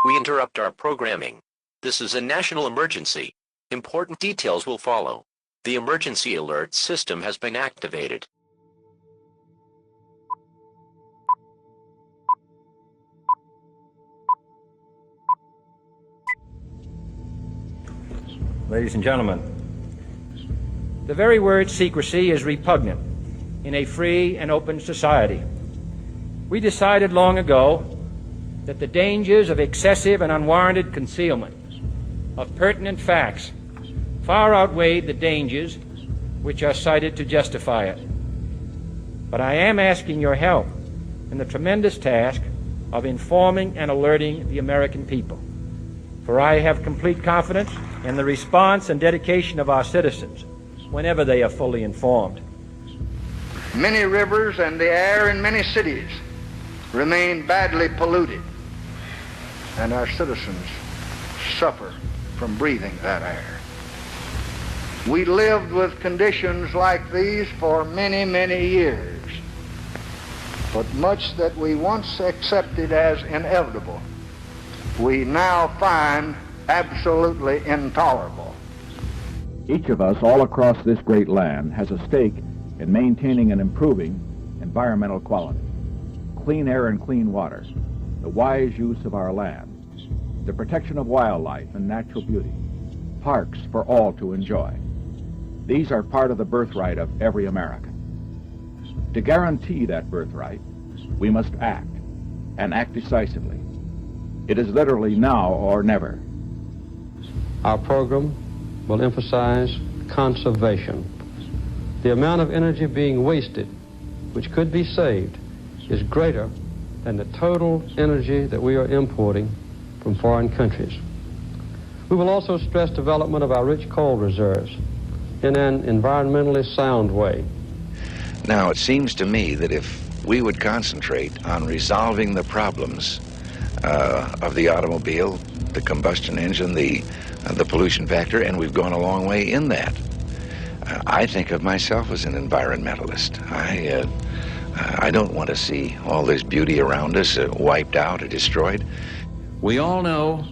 We interrupt our programming. This is a national emergency. Important details will follow. The emergency alert system has been activated. Ladies and gentlemen, the very word secrecy is repugnant in a free and open society. We decided long ago that the dangers of excessive and unwarranted concealment of pertinent facts far outweighed the dangers which are cited to justify it. But I am asking your help in the tremendous task of informing and alerting the American people, for I have complete confidence in the response and dedication of our citizens whenever they are fully informed. Many rivers and the air in many cities remain badly polluted, and our citizens suffer from breathing that air. We lived with conditions like these for many, many years, but much that we once accepted as inevitable, we now find absolutely intolerable. Each of us all across this great land has a stake in maintaining and improving environmental quality, clean air and clean water, the wise use of our land, the protection of wildlife and natural beauty, parks for all to enjoy. These are part of the birthright of every American. To guarantee that birthright, we must act, and act decisively. It is literally now or never. Our program will emphasize conservation. The amount of energy being wasted, which could be saved, is greater than the total energy that we are importing from foreign countries. We will also stress development of our rich coal reserves in an environmentally sound way. Now, it seems to me that if we would concentrate on resolving the problems of the automobile, the combustion engine, the pollution factor, and we've gone a long way in that. I think of myself as an environmentalist. I don't want to see all this beauty around us wiped out or destroyed. We all know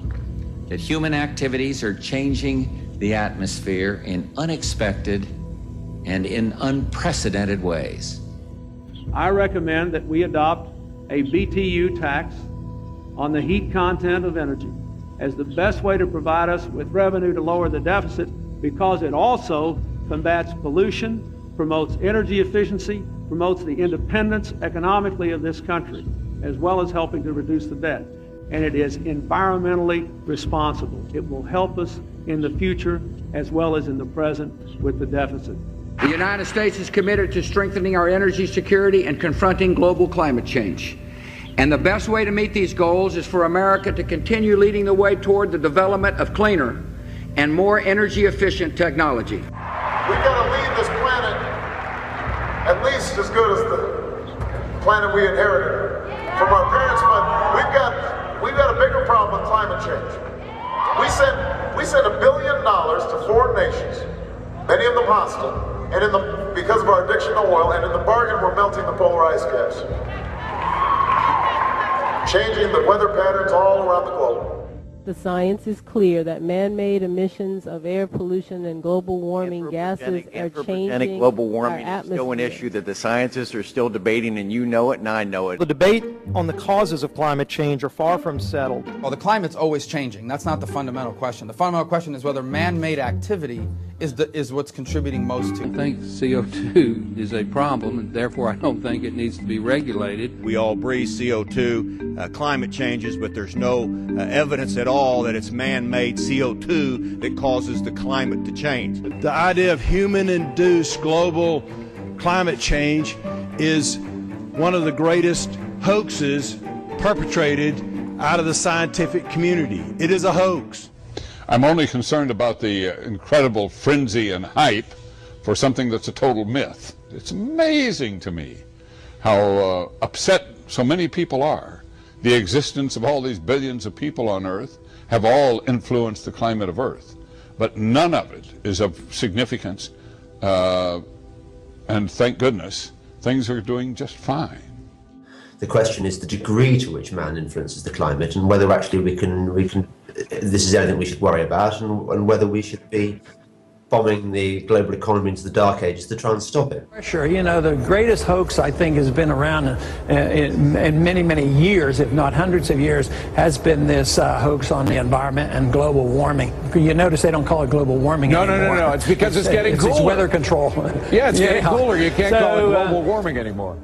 that human activities are changing the atmosphere in unexpected and in unprecedented ways. I recommend that we adopt a BTU tax on the heat content of energy as the best way to provide us with revenue to lower the deficit, because it also combats pollution, promotes energy efficiency, promotes the independence economically of this country, as well as helping to reduce the debt. And it is environmentally responsible. It will help us in the future as well as in the present with the deficit. The United States is committed to strengthening our energy security and confronting global climate change. And the best way to meet these goals is for America to continue leading the way toward the development of cleaner and more energy efficient technology. We've got to leave this planet at least as good as the planet we inherited from our parents, but we've got a bigger problem with climate change. We sent $1 billion to foreign nations, many of them hostile, and because of our addiction to oil, and in the bargain we're melting the polar ice caps, changing the weather patterns all around the globe. The science is clear that man-made emissions of air pollution and global warming gases are changing global warming our is still an issue that the scientists are still debating, and you know it and I know it. The debate on the causes of climate change are far from settled. Well, the climate's always changing. That's not the fundamental question. The fundamental question is whether man-made activity is what's contributing most to. I think CO2 is a problem, and therefore I don't think it needs to be regulated. We all breathe CO2, climate changes, but there's no evidence at all that it's man-made CO2 that causes the climate to change. The idea of human-induced global climate change is one of the greatest hoaxes perpetrated out of the scientific community. It is a hoax. I'm only concerned about the incredible frenzy and hype for something that's a total myth. It's amazing to me how upset so many people are. The existence of all these billions of people on Earth have all influenced the climate of Earth, but none of it is of significance, and thank goodness, things are doing just fine. The question is the degree to which man influences the climate, and whether actually we can this is anything we should worry about, and whether we should be bombing the global economy into the dark ages to try and stop it. Sure, you know, the greatest hoax I think has been around in many, many years, if not hundreds of years, has been this hoax on the environment and global warming. You notice they don't call it global warming anymore. No. It's because it's getting cooler. It's weather control. Yeah, it's getting cooler. You can't call it global warming anymore.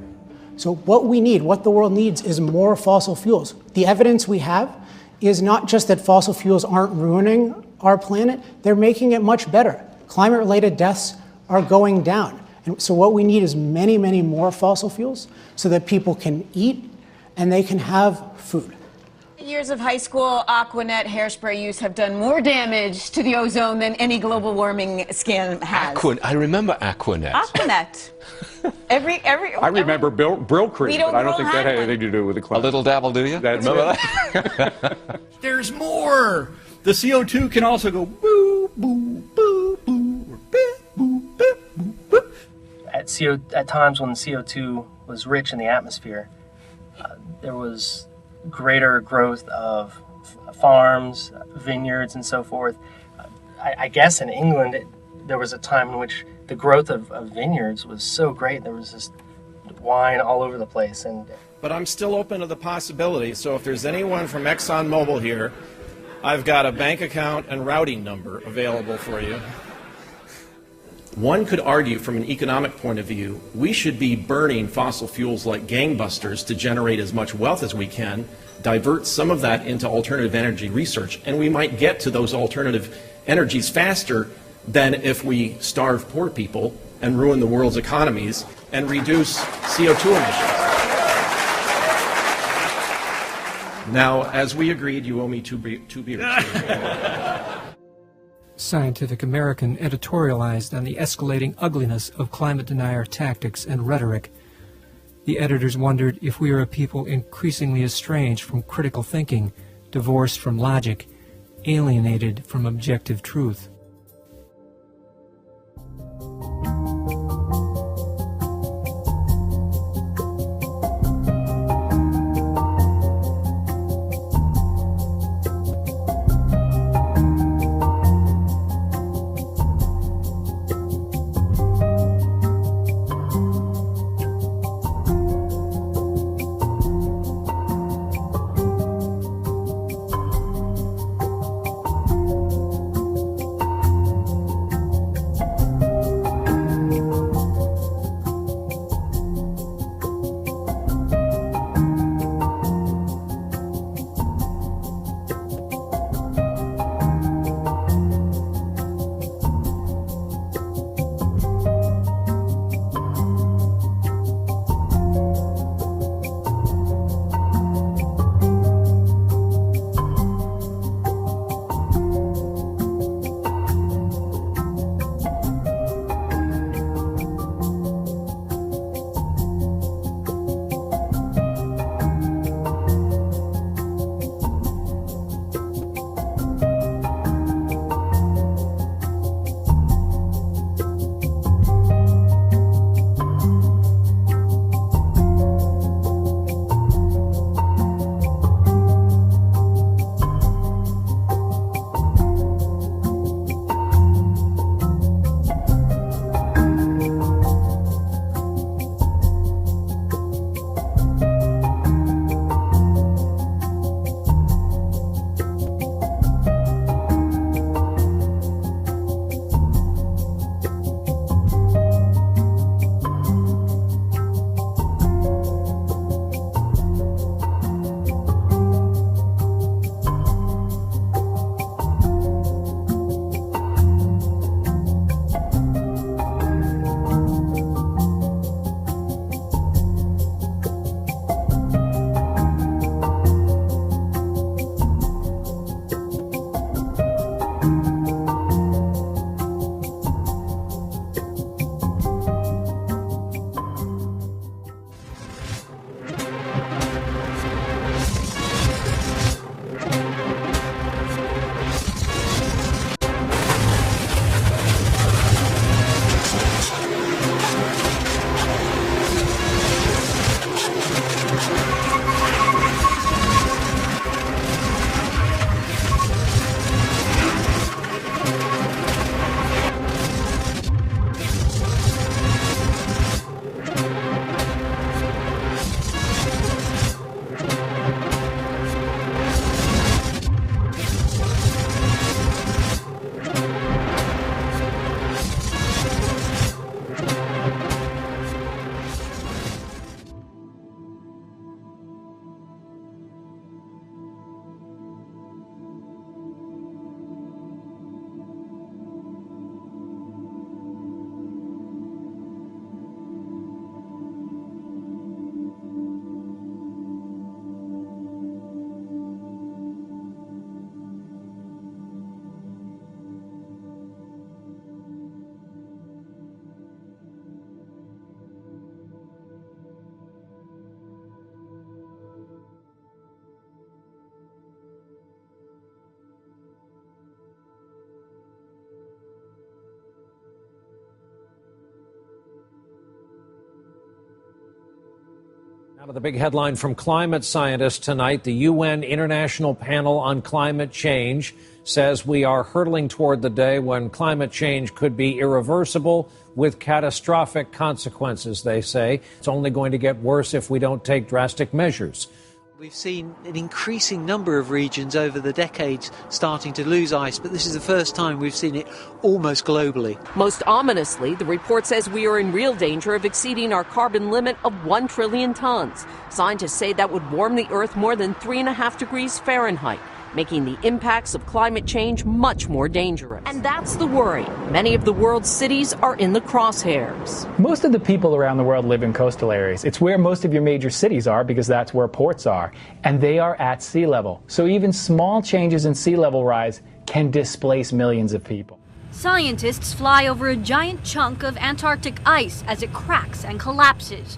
So what the world needs is more fossil fuels. The evidence we have is not just that fossil fuels aren't ruining our planet, they're making it much better. Climate-related deaths are going down. And so what we need is many, many more fossil fuels so that people can eat and they can have food. Years of high school Aquanet hairspray use have done more damage to the ozone than any global warming scan has. I remember Aquanet. Aquanet. I remember Brill Cream, but I don't think that had anything to do with the climate. A little dabble, do you? Remember that? There's more. The CO2 can also go boo, boo, boo, boo, or boo, boo, boo, boo, boo. At times when CO2 was rich in the atmosphere, there was greater growth of farms, vineyards, and so forth. I guess in England, there was a time in which the growth of vineyards was so great, there was just wine all over the place. But I'm still open to the possibility, so if there's anyone from ExxonMobil here, I've got a bank account and routing number available for you. One could argue from an economic point of view, we should be burning fossil fuels like gangbusters to generate as much wealth as we can, divert some of that into alternative energy research, and we might get to those alternative energies faster than if we starve poor people and ruin the world's economies and reduce CO2 emissions. Now, as we agreed, you owe me two beers. Scientific American editorialized on the escalating ugliness of climate denier tactics and rhetoric. The editors wondered if we are a people increasingly estranged from critical thinking, divorced from logic, alienated from objective truth. The big headline from climate scientists tonight: the UN International Panel on Climate Change says we are hurtling toward the day when climate change could be irreversible with catastrophic consequences, they say. It's only going to get worse if we don't take drastic measures. We've seen an increasing number of regions over the decades starting to lose ice, but this is the first time we've seen it almost globally. Most ominously, the report says we are in real danger of exceeding our carbon limit of 1 trillion tons. Scientists say that would warm the Earth more than 3.5 degrees Fahrenheit, making the impacts of climate change much more dangerous. And that's the worry. Many of the world's cities are in the crosshairs. Most of the people around the world live in coastal areas. It's where most of your major cities are because that's where ports are. And they are at sea level. So even small changes in sea level rise can displace millions of people. Scientists fly over a giant chunk of Antarctic ice as it cracks and collapses.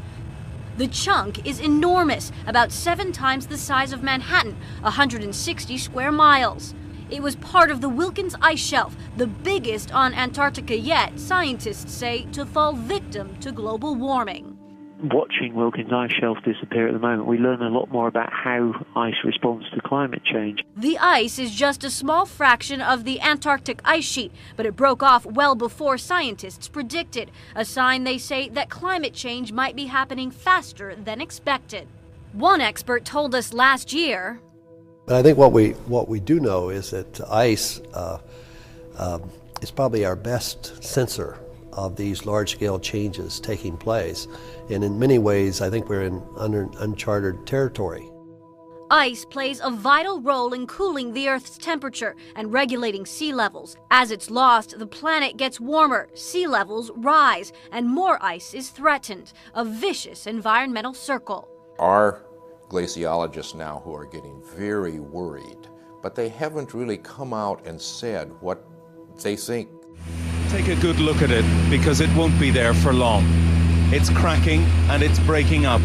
The chunk is enormous, about 7 times the size of Manhattan, 160 square miles. It was part of the Wilkins ice shelf, the biggest on Antarctica yet, scientists say, to fall victim to global warming. Watching Wilkins ice shelf disappear at the moment, we learn a lot more about how ice responds to climate change. The ice is just a small fraction of the Antarctic ice sheet, but it broke off well before scientists predicted, a sign, they say, that climate change might be happening faster than expected. One expert told us last year, but I think what we do know is that ice is probably our best sensor of these large-scale changes taking place. And in many ways, I think we're in uncharted territory. Ice plays a vital role in cooling the Earth's temperature and regulating sea levels. As it's lost, the planet gets warmer, sea levels rise, and more ice is threatened. A vicious environmental circle. Our glaciologists now who are getting very worried, but they haven't really come out and said what they think. Take a good look at it, because it won't be there for long. It's cracking and it's breaking up,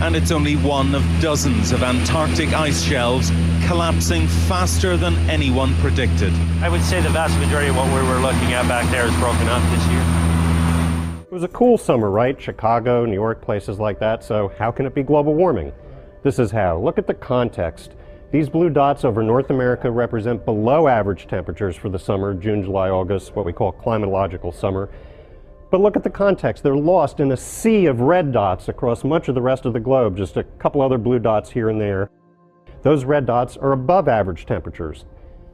and it's only one of dozens of Antarctic ice shelves collapsing faster than anyone predicted. I would say the vast majority of what we were looking at back there is broken up this year. It was a cool summer, right? Chicago, New York, places like that, so how can it be global warming? This is how. Look at the context. These blue dots over North America represent below average temperatures for the summer, June, July, August, what we call climatological summer. But look at the context. They're lost in a sea of red dots across much of the rest of the globe, just a couple other blue dots here and there. Those red dots are above average temperatures.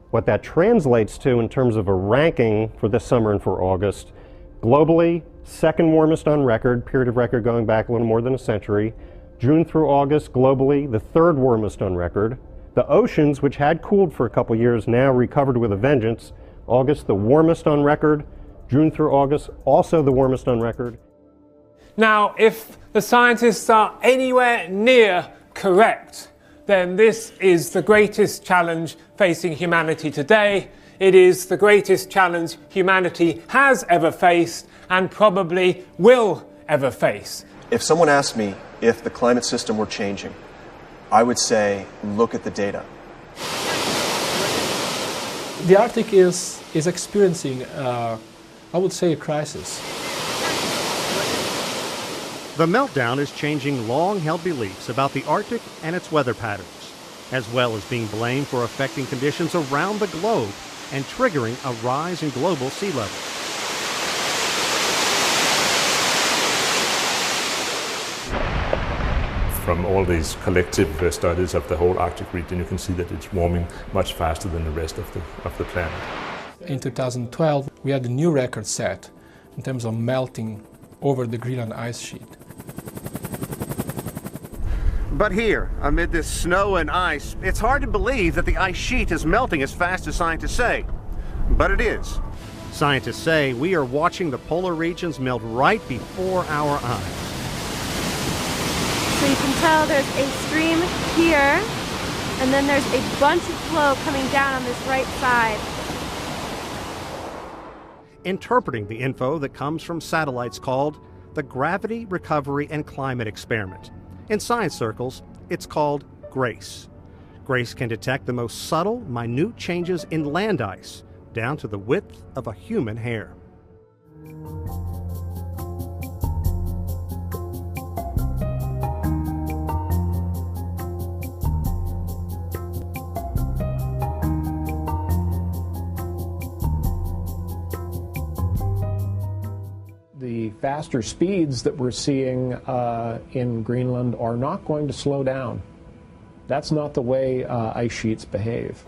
What that translates to in terms of a ranking for this summer and for August, globally, second warmest on record, period of record going back a little more than a century. June through August, globally, the third warmest on record. The oceans, which had cooled for a couple years, now recovered with a vengeance. August, the warmest on record. June through August, also the warmest on record. Now, if the scientists are anywhere near correct, then this is the greatest challenge facing humanity today. It is the greatest challenge humanity has ever faced and probably will ever face. If someone asked me if the climate system were changing, I would say, look at the data. The Arctic is experiencing, I would say, a crisis. The meltdown is changing long-held beliefs about the Arctic and its weather patterns, as well as being blamed for affecting conditions around the globe and triggering a rise in global sea levels. From all these collective studies of the whole Arctic region, you can see that it's warming much faster than the rest of the planet. In 2012, we had a new record set in terms of melting over the Greenland ice sheet. But here, amid this snow and ice, it's hard to believe that the ice sheet is melting as fast as scientists say. But it is. Scientists say we are watching the polar regions melt right before our eyes. So you can tell there's a stream here, and then there's a bunch of flow coming down on this right side. Interpreting the info that comes from satellites called the Gravity, Recovery, and Climate Experiment. In science circles, it's called GRACE. GRACE can detect the most subtle, minute changes in land ice, down to the width of a human hair. faster speeds that we're seeing in Greenland are not going to slow down. That's not the way ice sheets behave.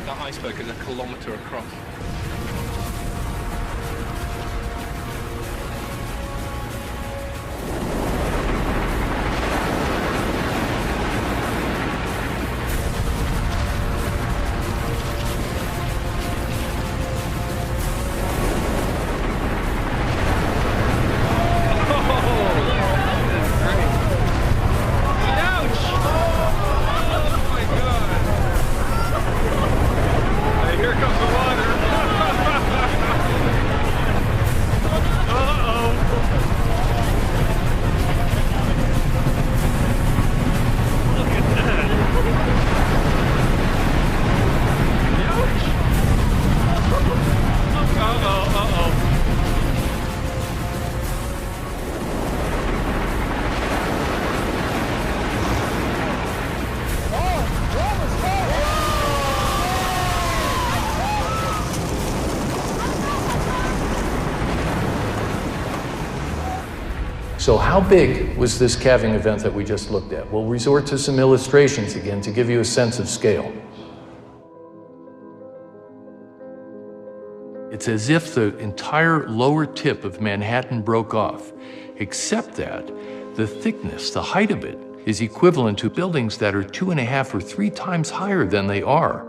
That iceberg is a kilometre across. So how big was this calving event that we just looked at? We'll resort to some illustrations again to give you a sense of scale. It's as if the entire lower tip of Manhattan broke off, except that the thickness, the height of it, is equivalent to buildings that are 2.5 or 3 times higher than they are.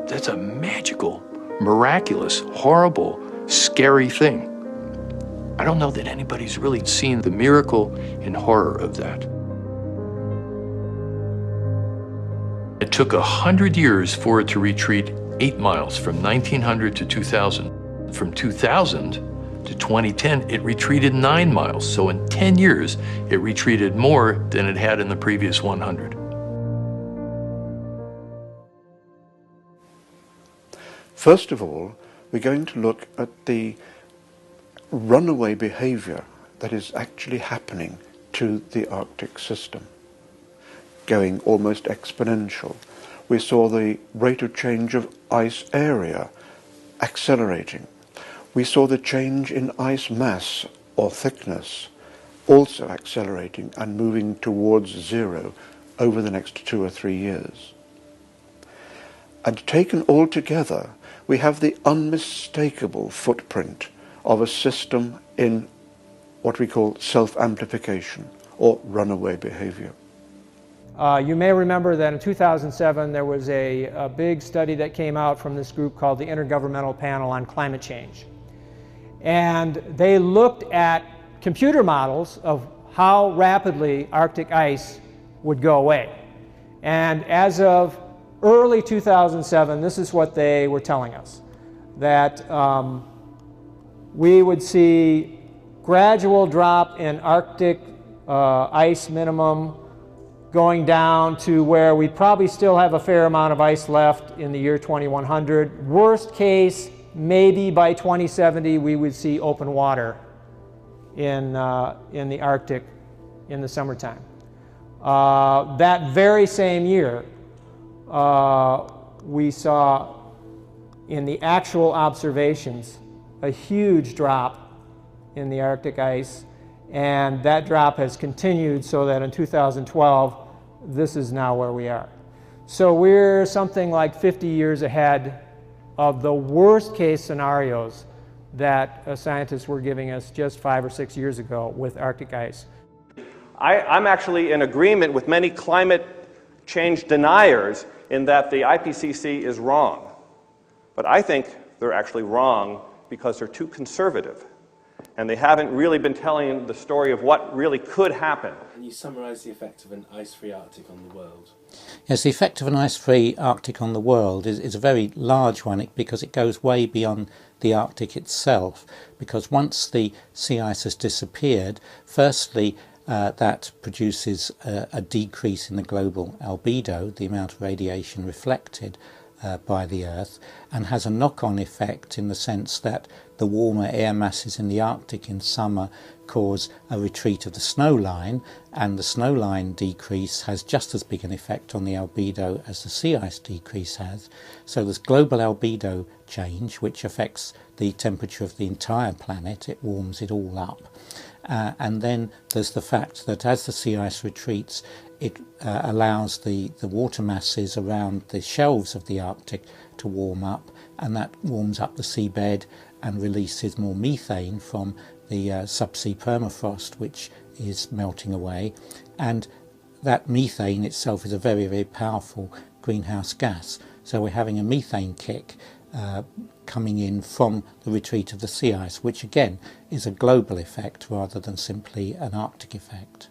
That's a magical, miraculous, horrible, scary thing. I don't know that anybody's really seen the miracle and horror of that. It took 100 years for it to retreat 8 miles from 1900 to 2000. From 2000 to 2010, it retreated 9 miles. So in 10 years, it retreated more than it had in the previous 100. First of all, we're going to look at the runaway behavior that is actually happening to the Arctic system, going almost exponential. We saw the rate of change of ice area accelerating. We saw the change in ice mass or thickness also accelerating and moving towards zero over the next 2 or 3 years. And taken all together, we have the unmistakable footprint of a system in what we call self-amplification or runaway behavior. You may remember that in 2007 there was a big study that came out from this group called the Intergovernmental Panel on Climate Change. And they looked at computer models of how rapidly Arctic ice would go away. And as of early 2007, this is what they were telling us, that we would see gradual drop in Arctic ice minimum going down to where we'd probably still have a fair amount of ice left in the year 2100. Worst case, maybe by 2070 we would see open water in the Arctic in the summertime. That very same year, we saw in the actual observations a huge drop in the Arctic ice, and that drop has continued so that in 2012 this is now where we are. So we're something like 50 years ahead of the worst case scenarios that scientists were giving us just 5 or 6 years ago with Arctic ice. I'm actually in agreement with many climate change deniers in that the IPCC is wrong. But I think they're actually wrong because they're too conservative. And they haven't really been telling the story of what really could happen. Can you summarize the effect of an ice-free Arctic on the world? Yes, the effect of an ice-free Arctic on the world is a very large one because it goes way beyond the Arctic itself. Because once the sea ice has disappeared, firstly, that produces a decrease in the global albedo, the amount of radiation reflected by the Earth, and has a knock-on effect in the sense that the warmer air masses in the Arctic in summer cause a retreat of the snow line, and the snow line decrease has just as big an effect on the albedo as the sea ice decrease has. So there's global albedo change, which affects the temperature of the entire planet. It warms it all up. And then there's the fact that as the sea ice retreats, it allows the water masses around the shelves of the Arctic to warm up, and that warms up the seabed and releases more methane from the subsea permafrost, which is melting away. And that methane itself is a very, very powerful greenhouse gas. So we're having a methane kick coming in from the retreat of the sea ice, which again is a global effect rather than simply an Arctic effect.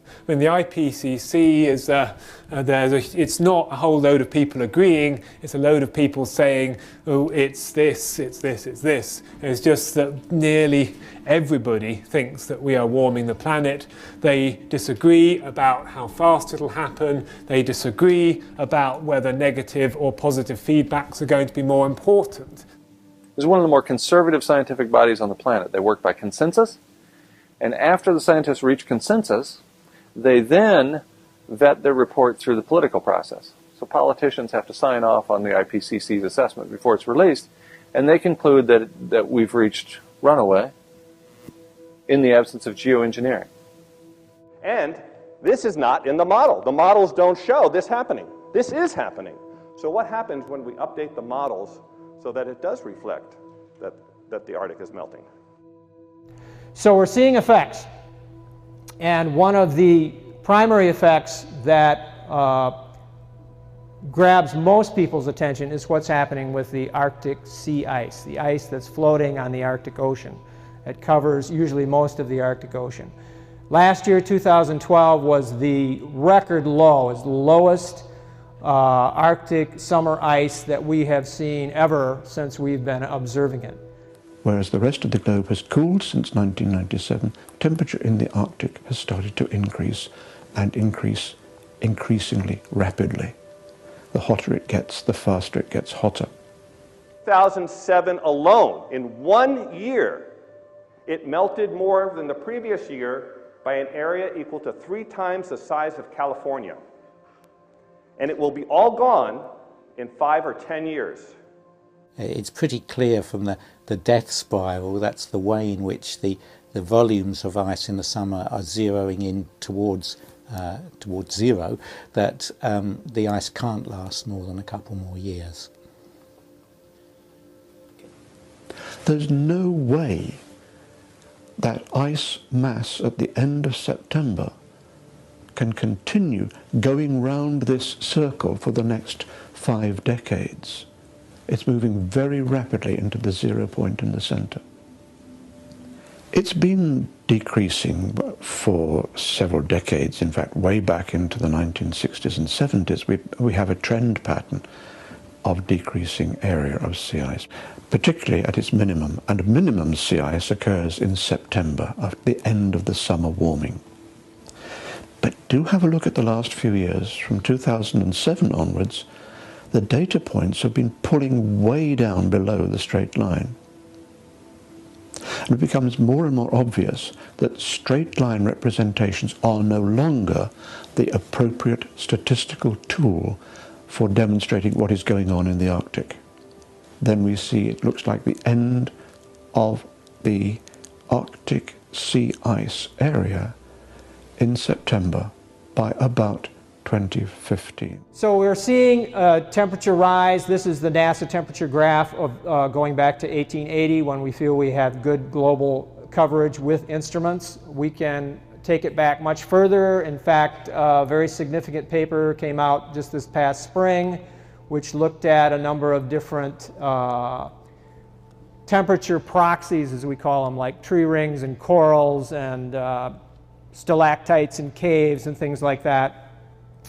I mean, the IPCC is it's not a whole load of people agreeing, it's a load of people saying, oh, it's this, it's this, it's this. It's just that nearly everybody thinks that we are warming the planet. They disagree about how fast it'll happen. They disagree about whether negative or positive feedbacks are going to be more important. This is one of the more conservative scientific bodies on the planet. They work by consensus, and after the scientists reach consensus, they then vet their report through the political process. So politicians have to sign off on the IPCC's assessment before it's released, and they conclude that we've reached runaway in the absence of geoengineering. And this is not in the model. The models don't show this happening. This is happening. So what happens when we update the models so that it does reflect that the Arctic is melting? So we're seeing effects. And one of the primary effects that grabs most people's attention is what's happening with the Arctic sea ice, the ice that's floating on the Arctic Ocean. It covers usually most of the Arctic Ocean. Last year, 2012, was the record low, is the lowest Arctic summer ice that we have seen ever since we've been observing it. Whereas the rest of the globe has cooled since 1997, temperature in the Arctic has started to increase, and increase increasingly rapidly. The hotter it gets, the faster it gets hotter. 2007 alone, in 1 year, it melted more than the previous year by an area equal to 3 times the size of California. And it will be all gone in 5 or 10 years. It's pretty clear from the death spiral, that's the way in which the volumes of ice in the summer are zeroing in towards zero, that the ice can't last more than a couple more years. There's no way that ice mass at the end of September can continue going round this circle for the next 5 decades. It's moving very rapidly into the 0 point in the center. It's been decreasing for several decades. In fact, way back into the 1960s and 70s, we have a trend pattern of decreasing area of sea ice, particularly at its minimum. And minimum sea ice occurs in September, at the end of the summer warming. But do have a look at the last few years. From 2007 onwards, the data points have been pulling way down below the straight line. And it becomes more and more obvious that straight line representations are no longer the appropriate statistical tool for demonstrating what is going on in the Arctic. Then we see it looks like the end of the Arctic sea ice area in September by about 2015. So we're seeing temperature rise. This is the NASA temperature graph of going back to 1880, when we feel we have good global coverage with instruments. We can take it back much further. In fact, a very significant paper came out just this past spring, which looked at a number of different temperature proxies, as we call them, like tree rings and corals and stalactites and caves and things like that.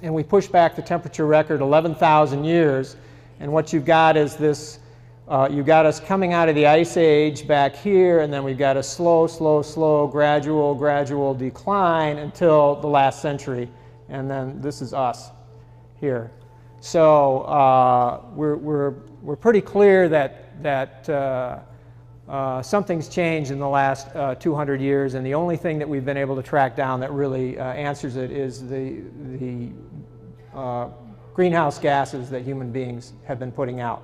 And we push back the temperature record 11,000 years, and what you've got is this you've got us coming out of the Ice Age back here, and then we've got a slow, gradual decline until the last century, and then this is us here. So we're pretty clear that something's changed in the last 200 years, and the only thing that we've been able to track down that really answers it is the greenhouse gases that human beings have been putting out.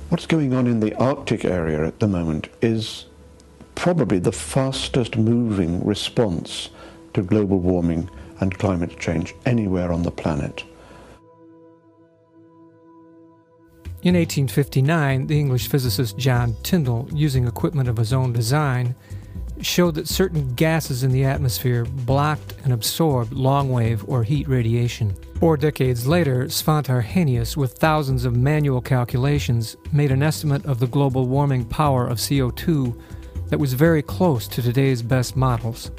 What's going on in the Arctic area at the moment is probably the fastest moving response to global warming and climate change anywhere on the planet. In 1859, the English physicist John Tyndall, using equipment of his own design, showed that certain gases in the atmosphere blocked and absorbed long-wave or heat radiation. 4 decades later, Svante Arrhenius, with thousands of manual calculations, made an estimate of the global warming power of CO2 that was very close to today's best models.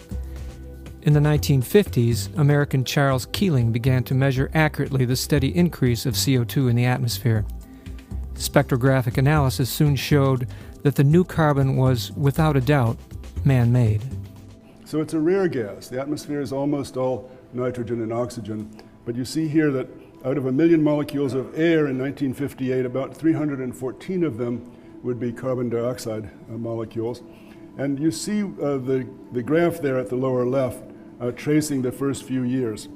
In the 1950s, American Charles Keeling began to measure accurately the steady increase of CO2 in the atmosphere. Spectrographic analysis soon showed that the new carbon was, without a doubt, man-made. So it's a rare gas. The atmosphere is almost all nitrogen and oxygen. But you see here that out of 1 million molecules of air in 1958, about 314 of them would be carbon dioxide molecules. And you see the graph there at the lower left tracing the first few years.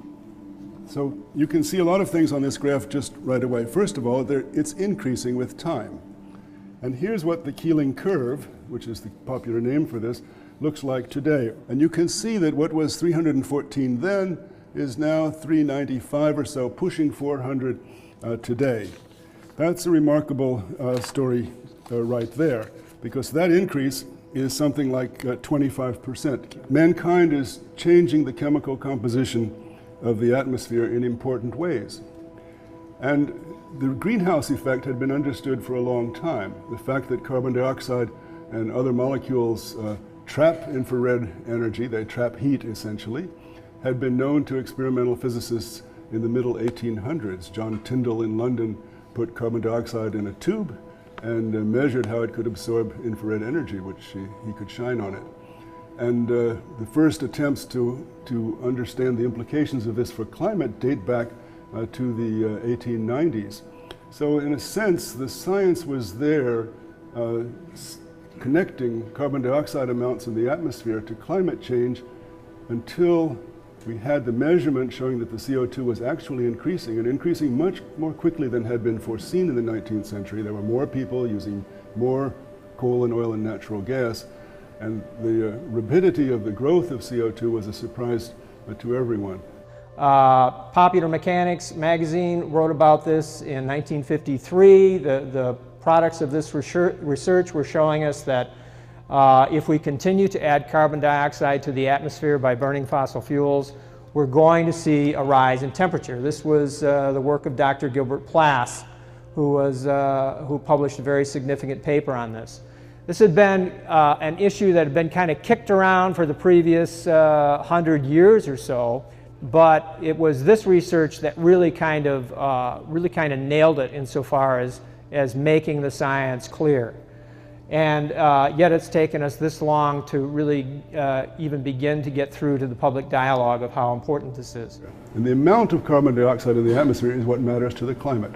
So you can see a lot of things on this graph just right away. First of all, it's increasing with time. And here's what the Keeling curve, which is the popular name for this, looks like today. And you can see that what was 314 then is now 395 or so, pushing 400 today. That's a remarkable story right there, because that increase is something like 25%. Mankind is changing the chemical composition of the atmosphere in important ways. And the greenhouse effect had been understood for a long time. The fact that carbon dioxide and other molecules trap infrared energy, they trap heat essentially, had been known to experimental physicists in the middle 1800s. John Tyndall in London put carbon dioxide in a tube and measured how it could absorb infrared energy, which he could shine on it. And the first attempts to understand the implications of this for climate date back to the 1890s. So in a sense, the science was there connecting carbon dioxide amounts in the atmosphere to climate change until we had the measurement showing that the CO2 was actually increasing, and increasing much more quickly than had been foreseen in the 19th century. There were more people using more coal and oil and natural gas, and the rapidity of the growth of CO2 was a surprise to everyone. Popular Mechanics magazine wrote about this in 1953. The products of this research were showing us that if we continue to add carbon dioxide to the atmosphere by burning fossil fuels, we're going to see a rise in temperature. This was the work of Dr. Gilbert Plass, who published a very significant paper on this. This had been an issue that had been kind of kicked around for the previous 100 years or so, but it was this research that really kind of nailed it insofar as making the science clear. And yet it's taken us this long to really even begin to get through to the public dialogue of how important this is. And the amount of carbon dioxide in the atmosphere is what matters to the climate.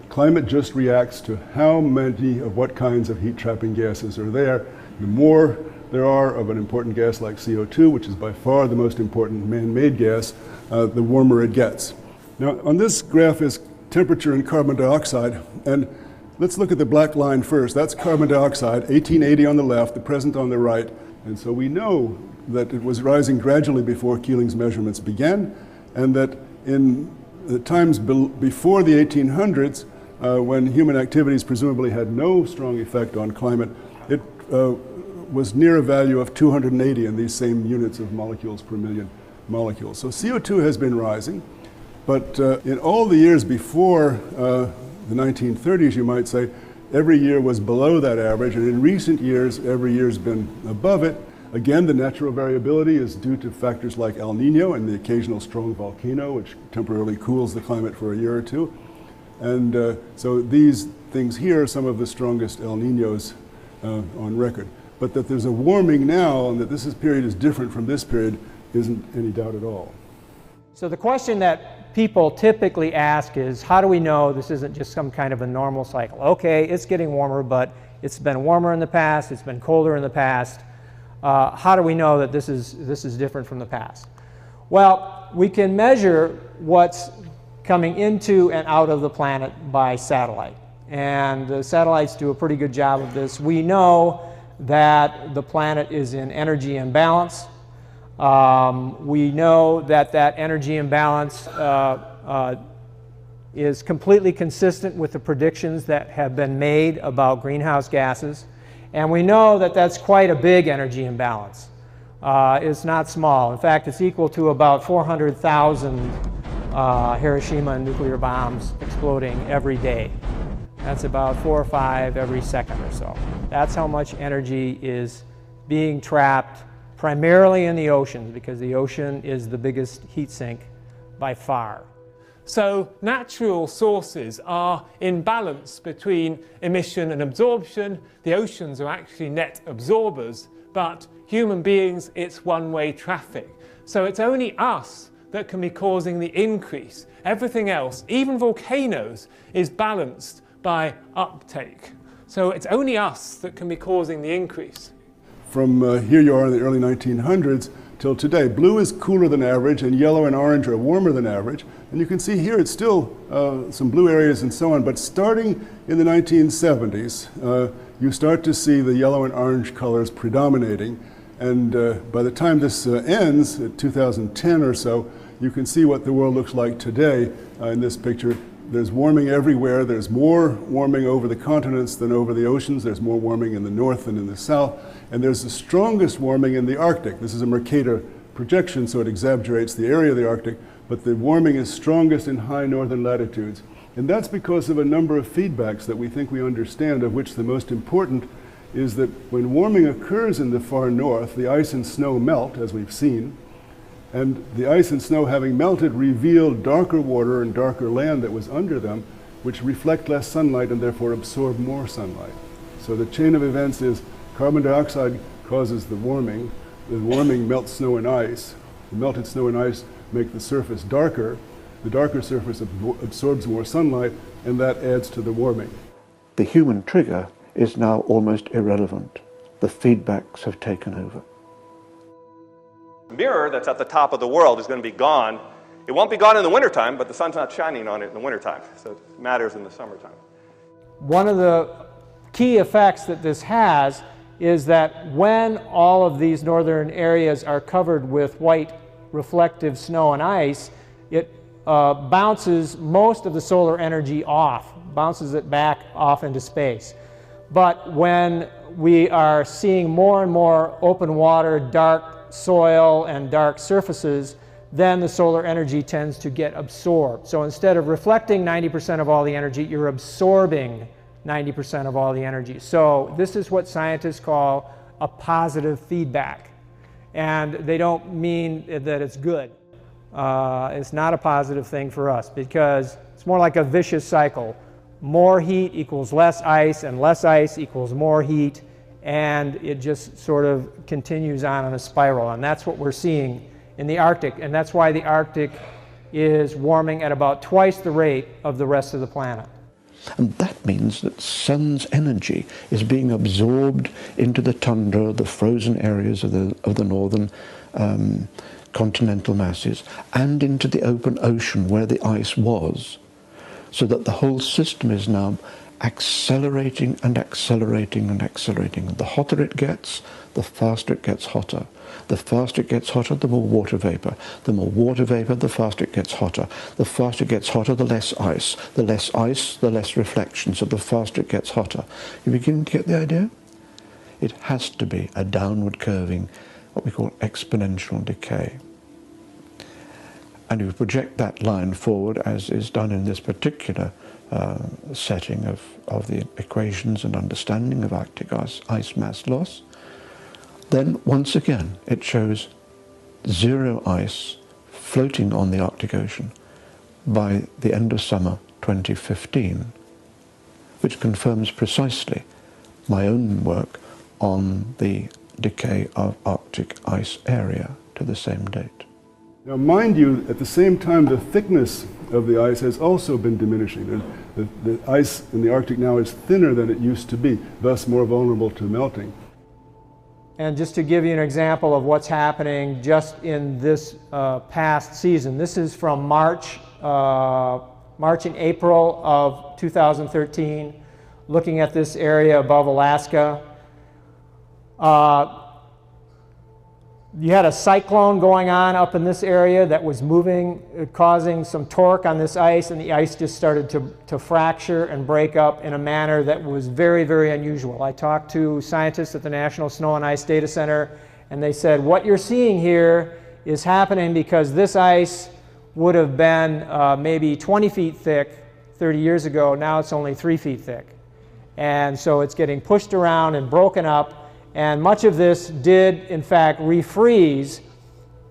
Climate just reacts to how many of what kinds of heat-trapping gases are there. The more there are of an important gas like CO2, which is by far the most important man-made gas, the warmer it gets. Now, on this graph is temperature and carbon dioxide, and let's look at the black line first. That's carbon dioxide, 1880 on the left, the present on the right. And so we know that it was rising gradually before Keeling's measurements began, and that in the times before the 1800s, when human activities presumably had no strong effect on climate, it was near a value of 280 in these same units of molecules per million molecules. So CO2 has been rising, but in all the years before the 1930s, you might say, every year was below that average, and in recent years, every year's been above it. Again, the natural variability is due to factors like El Nino and the occasional strong volcano, which temporarily cools the climate for a year or two. And so these things here are some of the strongest El Niños on record. But that there's a warming now and that this period is different from this period isn't any doubt at all. So the question that people typically ask is, how do we know this isn't just some kind of a normal cycle? Okay, it's getting warmer, but it's been warmer in the past, it's been colder in the past. How do we know that this is different from the past? Well, we can measure what's coming into and out of the planet by satellite. And the satellites do a pretty good job of this. We know that the planet is in energy imbalance. We know that that energy imbalance is completely consistent with the predictions that have been made about greenhouse gases. And we know that that's quite a big energy imbalance. It's not small. In fact, it's equal to about 400,000 Hiroshima nuclear bombs exploding every day. That's about 4 or 5 every second or so. That's how much energy is being trapped primarily in the oceans, because the ocean is the biggest heat sink by far. So natural sources are in balance between emission and absorption. The oceans are actually net absorbers, but human beings, it's one-way traffic. So it's only us that can be causing the increase. Everything else, even volcanoes, is balanced by uptake. So it's only us that can be causing the increase. From here you are in the early 1900s till today. Blue is cooler than average and yellow and orange are warmer than average. And you can see here it's still some blue areas and so on, but starting in the 1970s, you start to see the yellow and orange colors predominating. And by the time this ends, at 2010 or so, you can see what the world looks like today in this picture. There's warming everywhere. There's more warming over the continents than over the oceans. There's more warming in the north than in the south. And there's the strongest warming in the Arctic. This is a Mercator projection, so it exaggerates the area of the Arctic, but the warming is strongest in high northern latitudes. And that's because of a number of feedbacks that we think we understand, of which the most important is that when warming occurs in the far north, the ice and snow melt, as we've seen, and the ice and snow having melted reveal darker water and darker land that was under them, which reflect less sunlight and therefore absorb more sunlight. So the chain of events is carbon dioxide causes the warming melts snow and ice, the melted snow and ice make the surface darker, the darker surface absorbs more sunlight, and that adds to the warming. The human trigger is now almost irrelevant. The feedbacks have taken over. The mirror that's at the top of the world is going to be gone. It won't be gone in the wintertime, but the sun's not shining on it in the wintertime, so it matters in the summertime. One of the key effects that this has is that when all of these northern areas are covered with white reflective snow and ice, it bounces most of the solar energy off, bounces it back off into space. But when we are seeing more and more open water, dark soil, and dark surfaces, then the solar energy tends to get absorbed. So instead of reflecting 90% of all the energy, you're absorbing 90% of all the energy. So this is what scientists call a positive feedback. And they don't mean that it's good. It's not a positive thing for us, because it's more like a vicious cycle. More heat equals less ice, and less ice equals more heat, and it just sort of continues on a spiral. And that's what we're seeing in the Arctic, and that's why the Arctic is warming at about twice the rate of the rest of the planet. And that means that sun's energy is being absorbed into the tundra, the frozen areas of the northern continental masses, and into the open ocean where the ice was, so that the whole system is now accelerating and accelerating and accelerating. And the hotter it gets, the faster it gets hotter. The faster it gets hotter, the more water vapor. The more water vapor, the faster it gets hotter. The faster it gets hotter, the less ice. The less ice, the less reflection. So the faster it gets hotter. You begin to get the idea? It has to be a downward curving, what we call exponential decay. And if you project that line forward, as is done in this particular setting of the equations and understanding of Arctic ice mass loss, then once again it shows zero ice floating on the Arctic Ocean by the end of summer 2015, which confirms precisely my own work on the decay of Arctic ice area to the same date. Now, mind you, at the same time, the thickness of the ice has also been diminishing. The ice in the Arctic now is thinner than it used to be, thus more vulnerable to melting. And just to give you an example of what's happening just in this past season, this is from March and April of 2013, looking at this area above Alaska. You had a cyclone going on up in this area that was moving, causing some torque on this ice, and the ice just started to fracture and break up in a manner that was very, very unusual. I talked to scientists at the National Snow and Ice Data Center, and they said, what you're seeing here is happening because this ice would have been maybe 20 feet thick 30 years ago. Now it's only 3 feet thick. And so it's getting pushed around and broken up. And much of this did, in fact, refreeze,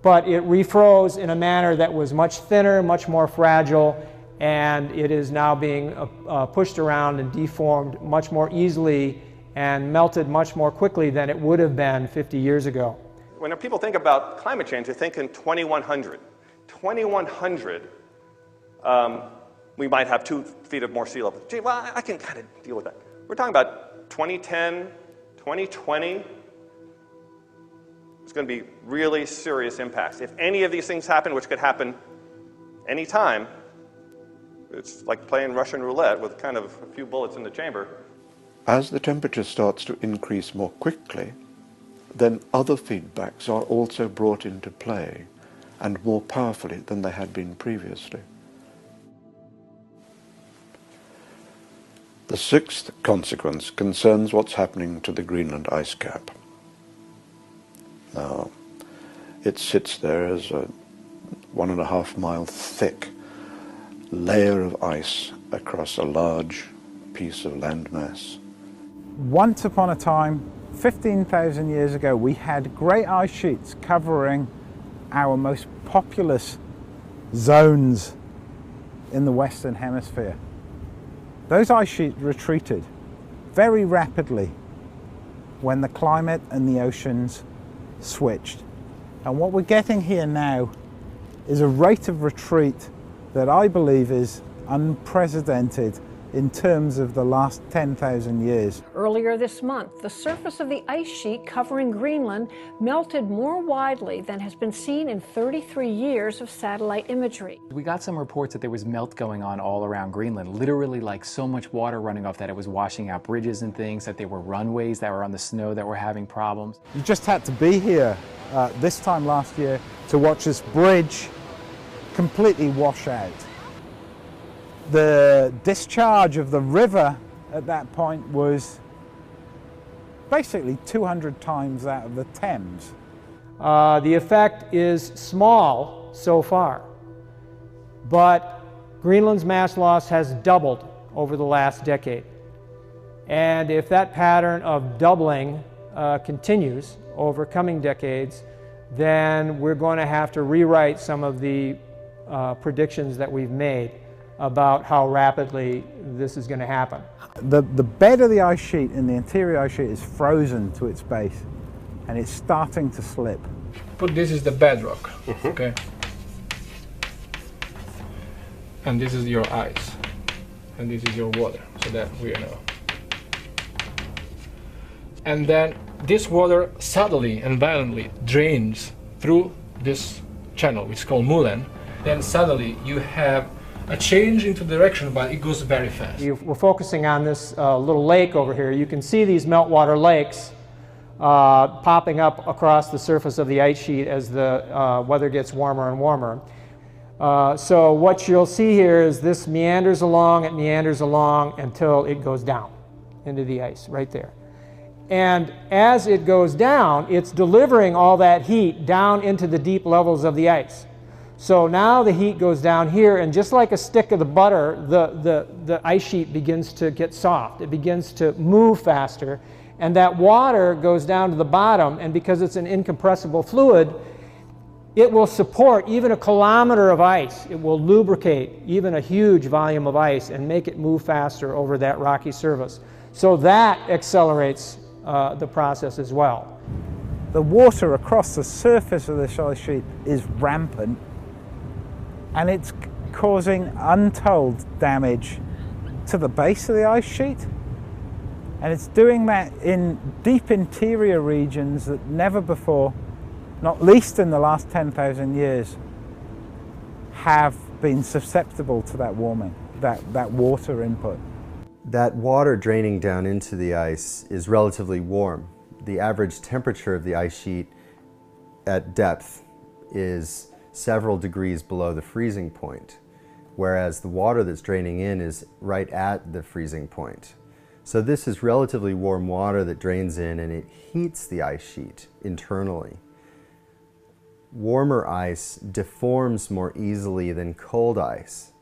but it refroze in a manner that was much thinner, much more fragile, and it is now being pushed around and deformed much more easily and melted much more quickly than it would have been 50 years ago. When people think about climate change, they think in 2100. 2100, we might have 2 feet of more sea level. Gee, well, I can kind of deal with that. We're talking about 2010, 2020, it's going to be really serious impacts. If any of these things happen, which could happen any time, it's like playing Russian roulette with kind of a few bullets in the chamber. As the temperature starts to increase more quickly, then other feedbacks are also brought into play, and more powerfully than they had been previously. The sixth consequence concerns what's happening to the Greenland ice cap. Now, it sits there as a 1.5 mile thick layer of ice across a large piece of landmass. Once upon a time, 15,000 years ago, we had great ice sheets covering our most populous zones in the Western Hemisphere. Those ice sheets retreated very rapidly when the climate and the oceans switched. And what we're getting here now is a rate of retreat that I believe is unprecedented in terms of the last 10,000 years. Earlier this month, the surface of the ice sheet covering Greenland melted more widely than has been seen in 33 years of satellite imagery. We got some reports that there was melt going on all around Greenland, literally like so much water running off that it was washing out bridges and things, that there were runways that were on the snow that were having problems. You just had to be here this time last year to watch this bridge completely wash out. The discharge of the river at that point was basically 200 times that of the Thames. The effect is small so far, but Greenland's mass loss has doubled over the last decade. And if that pattern of doubling continues over coming decades, then we're going to have to rewrite some of the predictions that we've made about how rapidly this is going to happen. The bed of the ice sheet in the interior ice sheet is frozen to its base, and it's starting to slip. But this is the bedrock, okay? And this is your ice, and this is your water, so that we know. And then this water suddenly and violently drains through this channel, which is called Milne. Then suddenly you have a change into direction, but it goes very fast. We're focusing on this little lake over here. You can see these meltwater lakes popping up across the surface of the ice sheet as the weather gets warmer and warmer. So what you'll see here is this meanders along until it goes down into the ice right there. And as it goes down, it's delivering all that heat down into the deep levels of the ice. So now the heat goes down here, and just like a stick of the butter, the ice sheet begins to get soft. It begins to move faster, and that water goes down to the bottom, and because it's an incompressible fluid, it will support even a kilometer of ice. It will lubricate even a huge volume of ice and make it move faster over that rocky surface. So that accelerates the process as well. The water across the surface of this ice sheet is rampant, and it's causing untold damage to the base of the ice sheet. And it's doing that in deep interior regions that never before, not least in the last 10,000 years, have been susceptible to that warming, that water input. That water draining down into the ice is relatively warm. The average temperature of the ice sheet at depth is several degrees below the freezing point, whereas the water that's draining in is right at the freezing point. So this is relatively warm water that drains in, and it heats the ice sheet internally. Warmer ice deforms more easily than cold ice.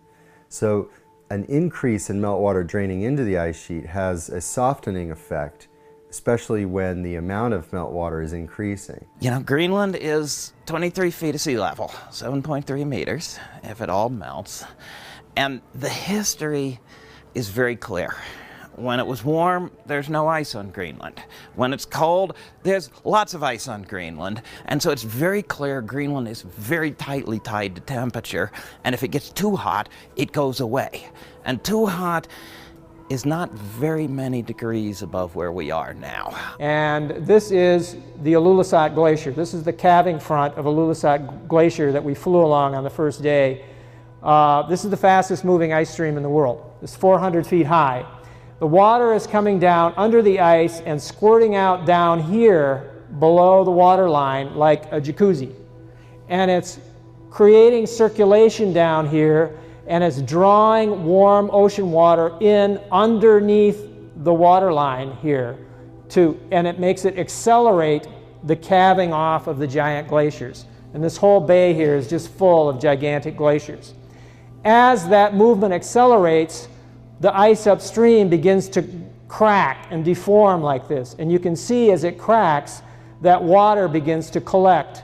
So an increase in meltwater draining into the ice sheet has a softening effect, especially when the amount of meltwater is increasing. You know, Greenland is 23 feet of sea level, 7.3 meters, if it all melts. And the history is very clear. When it was warm, there's no ice on Greenland. When it's cold, there's lots of ice on Greenland. And so it's very clear Greenland is very tightly tied to temperature. And if it gets too hot, it goes away. And too hot is not very many degrees above where we are now. And this is the Ilulissat Glacier. This is the calving front of Ilulissat Glacier that we flew along on the first day. This is the fastest moving ice stream in the world. It's 400 feet high. The water is coming down under the ice and squirting out down here below the water line like a jacuzzi. And it's creating circulation down here, and it's drawing warm ocean water in underneath the water line here, and it makes it accelerate the calving off of the giant glaciers. And this whole bay here is just full of gigantic glaciers. As that movement accelerates, the ice upstream begins to crack and deform like this. And you can see as it cracks, that water begins to collect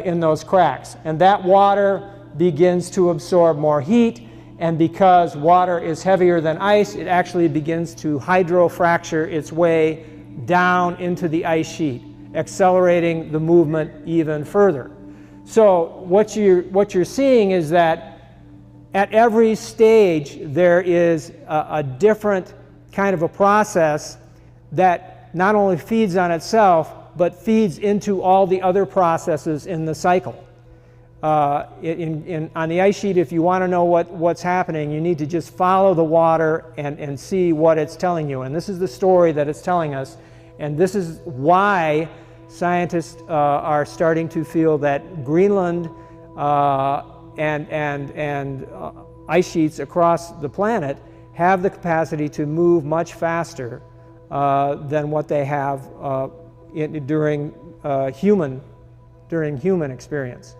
in those cracks. And that water begins to absorb more heat. And because water is heavier than ice, it actually begins to hydrofracture its way down into the ice sheet, accelerating the movement even further. So what you're seeing is that at every stage, there is a different kind of a process that not only feeds on itself, but feeds into all the other processes in the cycle. On the ice sheet, if you want to know what's happening, you need to just follow the water and see what it's telling you. And this is the story that it's telling us. And this is why scientists are starting to feel that Greenland and ice sheets across the planet have the capacity to move much faster than what they have during human experience.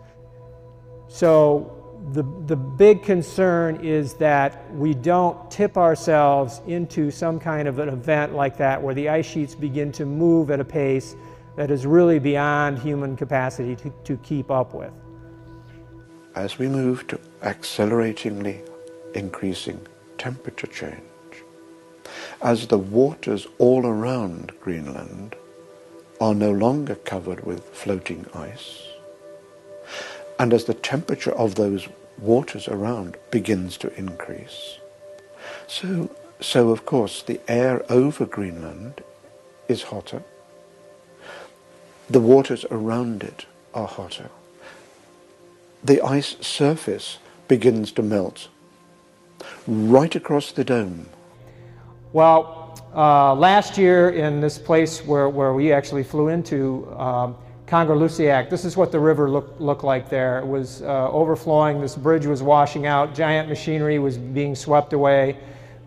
So the big concern is that we don't tip ourselves into some kind of an event like that where the ice sheets begin to move at a pace that is really beyond human capacity to keep up with. As we move to acceleratingly increasing temperature change, as the waters all around Greenland are no longer covered with floating ice, and as the temperature of those waters around begins to increase, so of course the air over Greenland is hotter, the waters around it are hotter. The ice surface begins to melt right across the dome. Well, last year in this place where we actually flew into, Congo-Lusiak, this is what the river looked like there. It was overflowing, this bridge was washing out, giant machinery was being swept away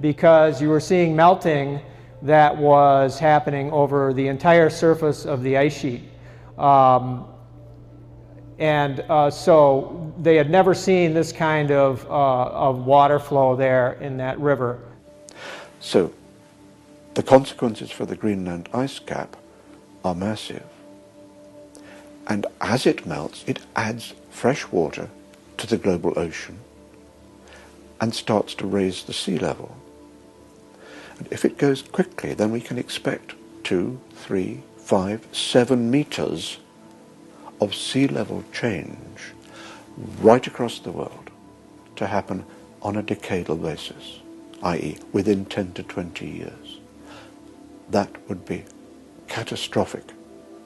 because you were seeing melting that was happening over the entire surface of the ice sheet. So they had never seen this kind of water flow there in that river. So the consequences for the Greenland ice cap are massive. And as it melts, it adds fresh water to the global ocean and starts to raise the sea level. And if it goes quickly, then we can expect 2, 3, 5, 7 meters of sea level change right across the world to happen on a decadal basis, i.e. within 10 to 20 years. That would be catastrophic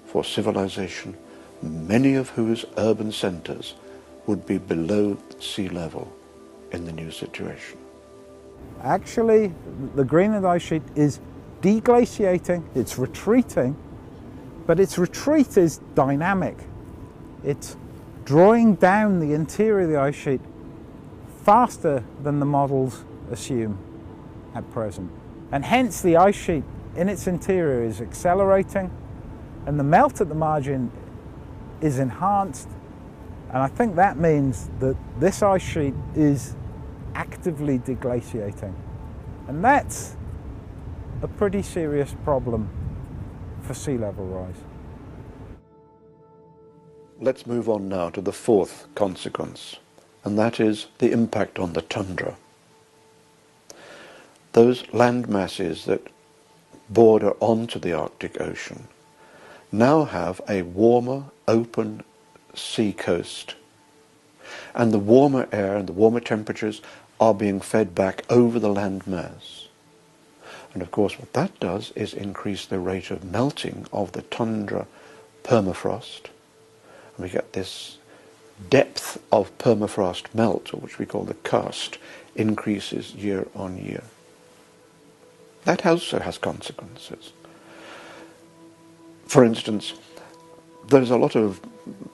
for civilization, many of whose urban centers would be below sea level in the new situation. Actually, the Greenland ice sheet is deglaciating, it's retreating, but its retreat is dynamic. It's drawing down the interior of the ice sheet faster than the models assume at present. And hence the ice sheet in its interior is accelerating, and the melt at the margin is enhanced. And I think that means that this ice sheet is actively deglaciating. And that's a pretty serious problem for sea level rise. Let's move on now to the fourth consequence, and that is the impact on the tundra. Those land masses that border onto the Arctic Ocean now have a warmer, open sea coast, and the warmer air and the warmer temperatures are being fed back over the land mass. And of course what that does is increase the rate of melting of the tundra permafrost. And we get this depth of permafrost melt, or which we call the karst, increases year on year. That also has consequences. For instance, there's a lot of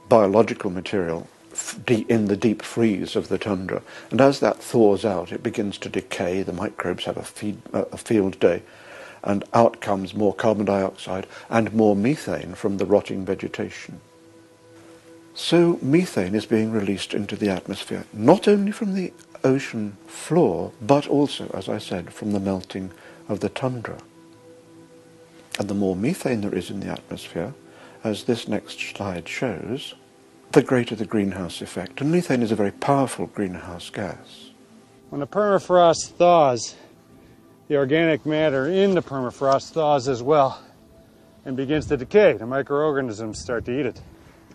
biological material in the deep freeze of the tundra, and as that thaws out, it begins to decay. The microbes have a field day, and out comes more carbon dioxide and more methane from the rotting vegetation. So methane is being released into the atmosphere, not only from the ocean floor, but also, as I said, from the melting of the tundra. And the more methane there is in the atmosphere, as this next slide shows, the greater the greenhouse effect. And methane is a very powerful greenhouse gas. When the permafrost thaws, the organic matter in the permafrost thaws as well and begins to decay. The microorganisms start to eat it.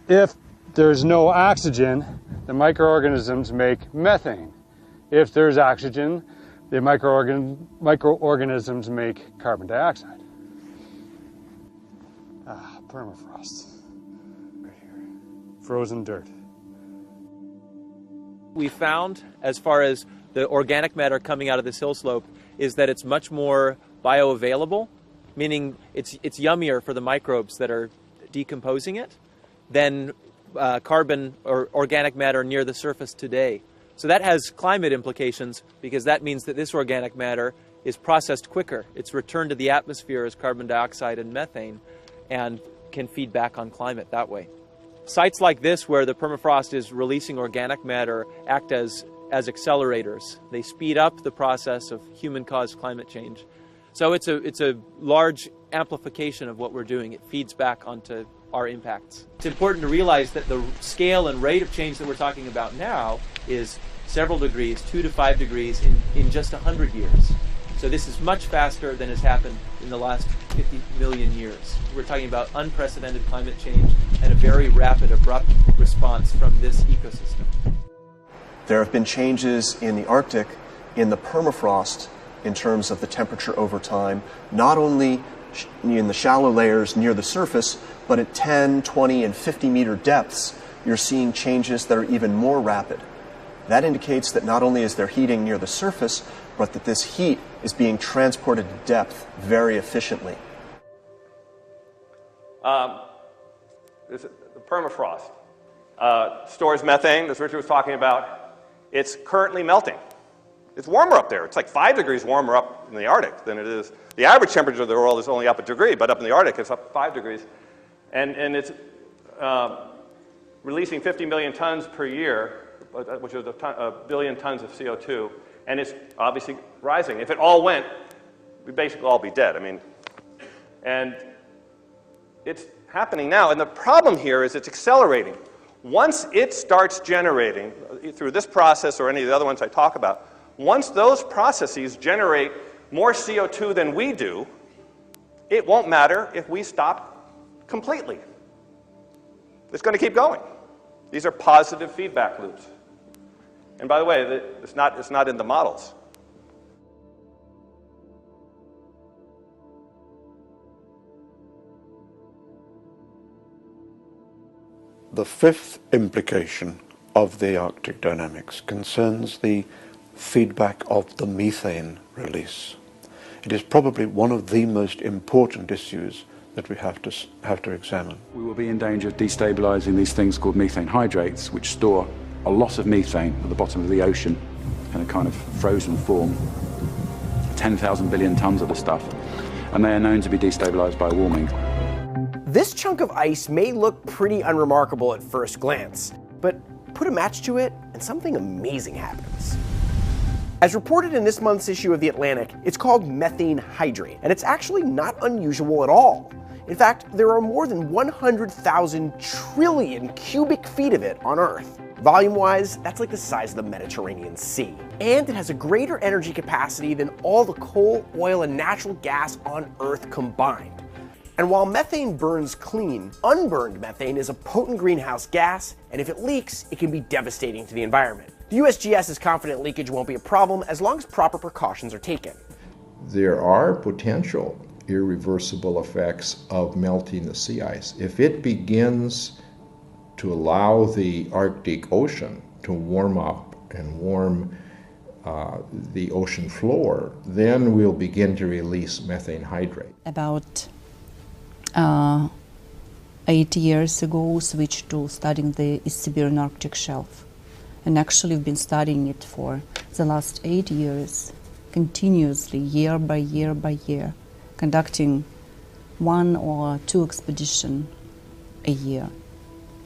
If there's no oxygen, the microorganisms make methane. If there's oxygen, the microorganisms make carbon dioxide. Permafrost. Right here. Frozen dirt. We found, as far as the organic matter coming out of this hill slope, is that it's much more bioavailable, meaning it's yummier for the microbes that are decomposing it than carbon or organic matter near the surface today. So that has climate implications, because that means that this organic matter is processed quicker. It's returned to the atmosphere as carbon dioxide and methane, and can feed back on climate that way. Sites like this, where the permafrost is releasing organic matter, act as accelerators. They speed up the process of human-caused climate change. So it's a large amplification of what we're doing. It feeds back onto our impacts. It's important to realize that the scale and rate of change that we're talking about now is several degrees, 2 to 5 degrees in just 100 years. So this is much faster than has happened in the last 50 million years. We're talking about unprecedented climate change and a very rapid, abrupt response from this ecosystem. There have been changes in the Arctic, in the permafrost, in terms of the temperature over time, not only in the shallow layers near the surface, but at 10, 20, and 50 meter depths, you're seeing changes that are even more rapid. That indicates that not only is there heating near the surface, but that this heat is being transported to depth very efficiently. The permafrost stores methane, as Richard was talking about. It's currently melting. It's warmer up there. It's like 5 degrees warmer up in the Arctic than it is. The average temperature of the world is only up a degree, but up in the Arctic it's up 5 degrees. And it's releasing 50 million tons per year, which is a billion tons of CO2, and it's obviously rising. If it all went, we'd basically all be dead. I mean, and it's happening now. And the problem here is it's accelerating. Once it starts generating, through this process or any of the other ones I talk about, once those processes generate more CO2 than we do, it won't matter if we stop completely. It's going to keep going. These are positive feedback loops. And by the way, it's not in the models. The fifth implication of the Arctic dynamics concerns the feedback of the methane release. It is probably one of the most important issues that we have to examine. We will be in danger of destabilizing these things called methane hydrates, which store a lot of methane at the bottom of the ocean in a kind of frozen form. 10,000 billion tons of the stuff. And they are known to be destabilized by warming. This chunk of ice may look pretty unremarkable at first glance, but put a match to it and something amazing happens. As reported in this month's issue of The Atlantic, it's called methane hydrate, and it's actually not unusual at all. In fact, there are more than 100,000 trillion cubic feet of it on Earth. Volume-wise, that's like the size of the Mediterranean Sea. And it has a greater energy capacity than all the coal, oil, and natural gas on Earth combined. And while methane burns clean, unburned methane is a potent greenhouse gas, and if it leaks, it can be devastating to the environment. The USGS is confident leakage won't be a problem as long as proper precautions are taken. There are potential irreversible effects of melting the sea ice. If it begins to allow the Arctic Ocean to warm up and warm the ocean floor, then we'll begin to release methane hydrate. About 8 years ago, switched to studying the East Siberian Arctic shelf. And actually we've been studying it for the last 8 years, continuously, year by year by year, conducting 1 or 2 expeditions a year.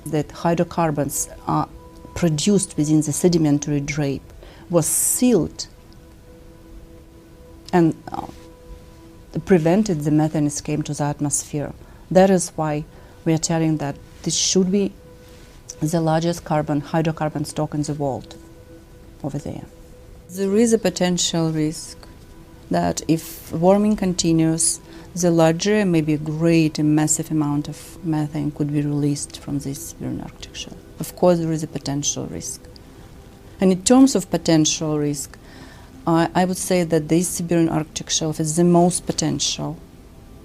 That hydrocarbons are produced within the sedimentary drape was sealed and prevented the methane escape to the atmosphere. That is why we are telling that this should be the largest hydrocarbon stock in the world over there. There is a potential risk that if warming continues, the larger, maybe a great and massive amount of methane could be released from this Siberian Arctic shelf. Of course, there is a potential risk. And in terms of potential risk, I would say that this Siberian Arctic shelf is the most potential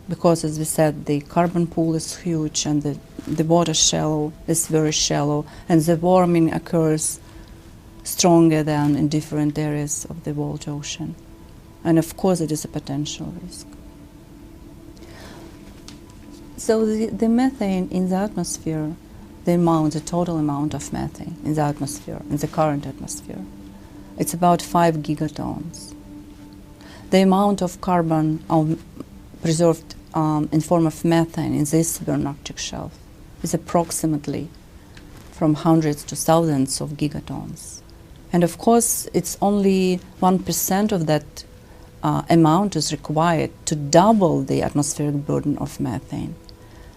because, as we said, the carbon pool is huge and the water shallow is very shallow, and the warming occurs stronger than in different areas of the world ocean. And of course, it is a potential risk. So the methane in the atmosphere, the total amount of methane in the atmosphere, in the current atmosphere, it's about 5 gigatons. The amount of carbon preserved in form of methane in this Siberian Arctic shelf is approximately from hundreds to thousands of gigatons. And of course, it's only 1% of that amount is required to double the atmospheric burden of methane.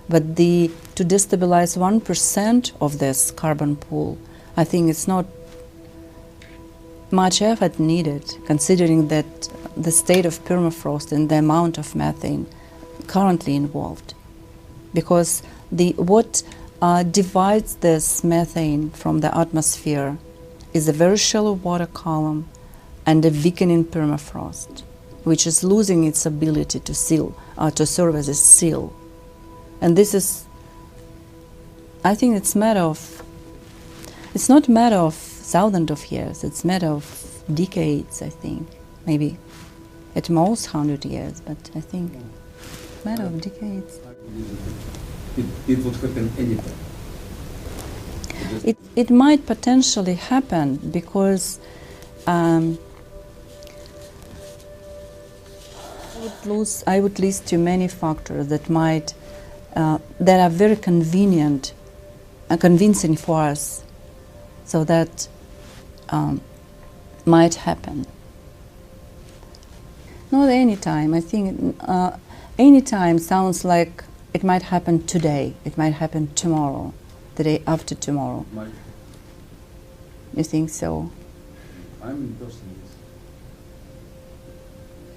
But to destabilize 1% of this carbon pool, I think it's not much effort needed, considering that the state of permafrost and the amount of methane currently involved. Because what divides this methane from the atmosphere is a very shallow water column and a weakening permafrost, which is losing its ability to serve as a seal. And this is, I think it's not a matter of thousands of years, it's a matter of decades, I think. Maybe at most 100 years, but I think it's a matter of decades. It would happen anytime. It might potentially happen because I would list too many factors that are very convenient and convincing for us, so that might happen. Not any time. I think any time sounds like It might happen today, it might happen tomorrow, the day after tomorrow. You think so? I'm endorsing this.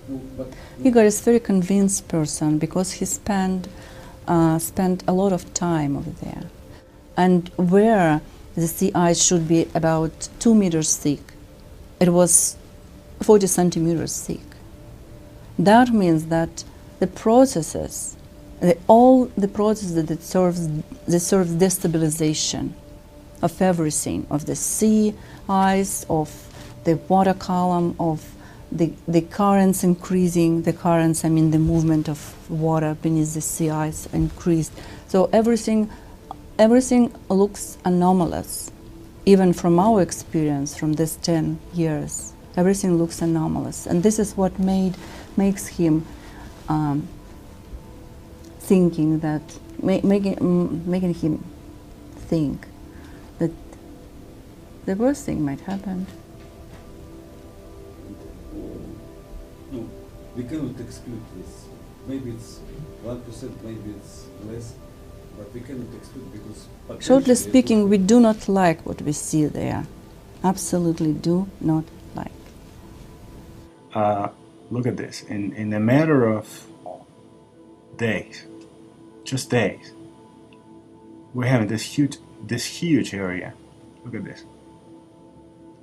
No, but Igor is a very convinced person because he spent a lot of time over there. And where the sea ice should be about 2 meters thick, it was 40 centimeters thick. That means that the processes, all the processes that serve destabilization of everything, of the sea ice, of the water column, of the currents increasing, the currents, I mean the movement of water beneath the sea ice increased. So everything looks anomalous. Even from our experience, from these 10 years, everything looks anomalous. And this is what makes him thinking that, making him think that the worst thing might happen. no, we cannot exclude this. Maybe it's 1%, maybe it's less, but we cannot exclude because... Shortly speaking, we do not like what we see there. Absolutely do not like. Look at this. In a matter of days, just days, we're having this huge area. Look at this.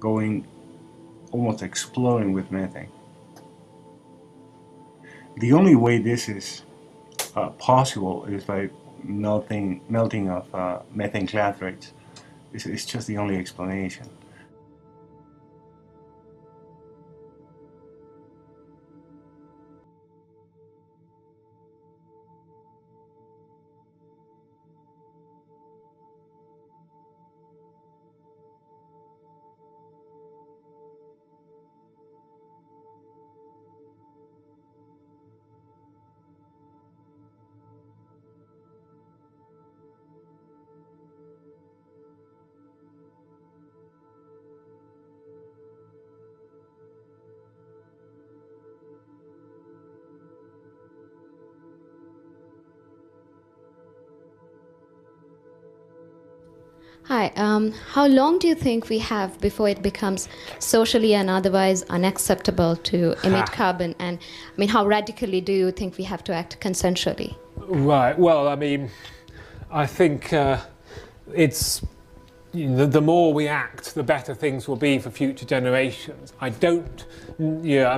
Going, almost exploding with methane. The only way this is possible is by melting of methane clathrates. It's just the only explanation. Hi, how long do you think we have before it becomes socially and otherwise unacceptable to emit carbon? And I mean, how radically do you think we have to act consensually? Right, well, I mean, I think it's, the more we act, the better things will be for future generations. I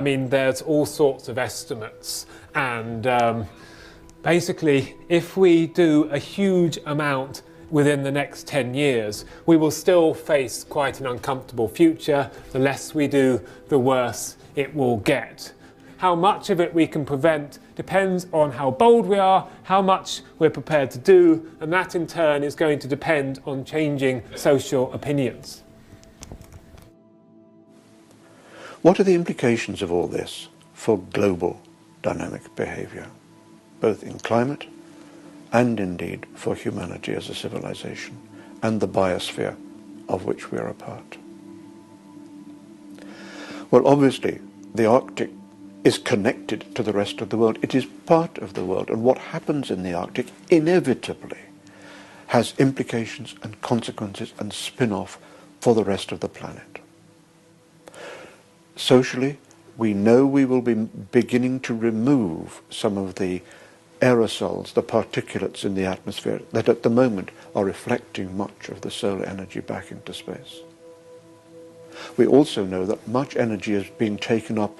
mean, there's all sorts of estimates, and basically, if we do a huge amount within the next 10 years, we will still face quite an uncomfortable future. The less we do, the worse it will get. How much of it we can prevent depends on how bold we are, how much we're prepared to do, and that in turn is going to depend on changing social opinions. What are the implications of all this for global dynamic behavior, both in climate and indeed for humanity as a civilization and the biosphere of which we are a part? Well, obviously, the Arctic is connected to the rest of the world. It is part of the world, and what happens in the Arctic inevitably has implications and consequences and spin-off for the rest of the planet. Socially, we know we will be beginning to remove some of the aerosols, the particulates in the atmosphere that at the moment are reflecting much of the solar energy back into space. We also know that much energy is being taken up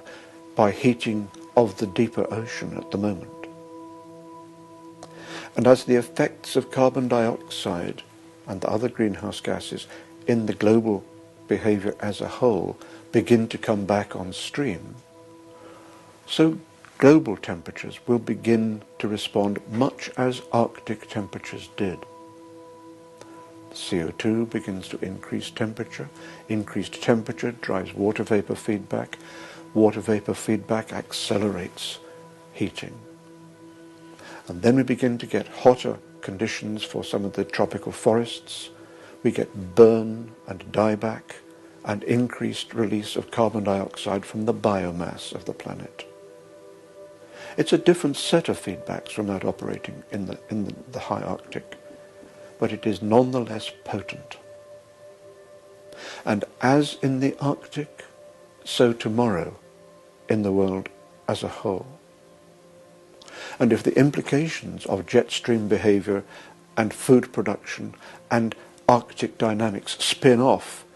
by heating of the deeper ocean at the moment. And as the effects of carbon dioxide and other greenhouse gases in the global behavior as a whole begin to come back on stream, so global temperatures will begin to respond much as Arctic temperatures did. CO2 begins to increase temperature. Increased temperature drives water vapor feedback. Water vapor feedback accelerates heating. And then we begin to get hotter conditions for some of the tropical forests. We get burn and dieback and increased release of carbon dioxide from the biomass of the planet. It's a different set of feedbacks from that operating in the high Arctic, but it is nonetheless potent. And as in the Arctic, so tomorrow in the world as a whole. And if the implications of jet stream behavior and food production and Arctic dynamics spin off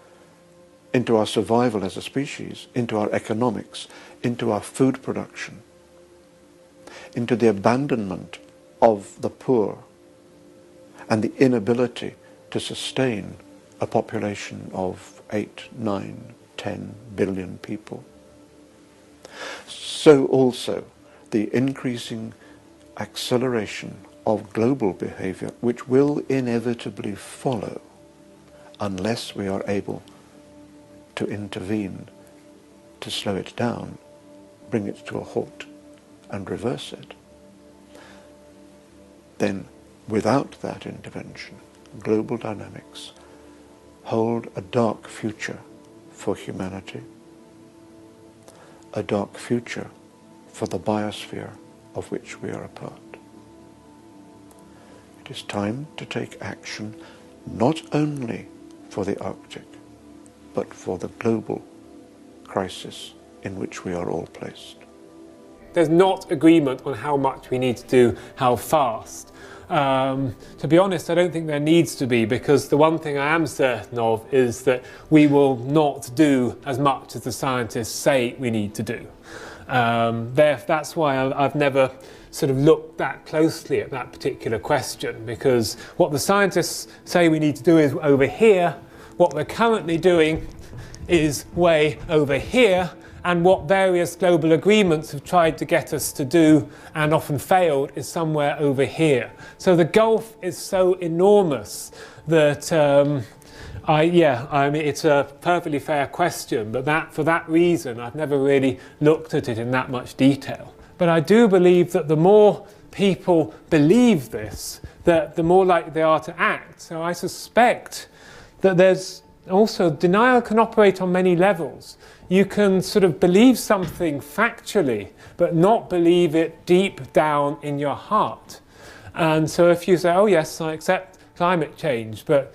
into our survival as a species, into our economics, into our food production, into the abandonment of the poor and the inability to sustain a population of 8, 9, 10 billion people. So also the increasing acceleration of global behavior, which will inevitably follow unless we are able to intervene, to slow it down, bring it to a halt and reverse it. Then without that intervention, global dynamics hold a dark future for humanity, a dark future for the biosphere of which we are a part. It is time to take action not only for the Arctic, but for the global crisis in which we are all placed. There's not agreement on how much we need to do, how fast. To be honest, I don't think there needs to be, because the one thing I am certain of is that we will not do as much as the scientists say we need to do. That's why I've never sort of looked that closely at that particular question, because what the scientists say we need to do is over here, what we're currently doing is way over here, and what various global agreements have tried to get us to do and often failed is somewhere over here. So the gulf is so enormous that I mean, it's a perfectly fair question, but for that reason I've never really looked at it in that much detail. But I do believe that the more people believe this, that the more likely they are to act. So I suspect that there's also, denial can operate on many levels. You can sort of believe something factually, but not believe it deep down in your heart. And so if you say, oh yes, I accept climate change, but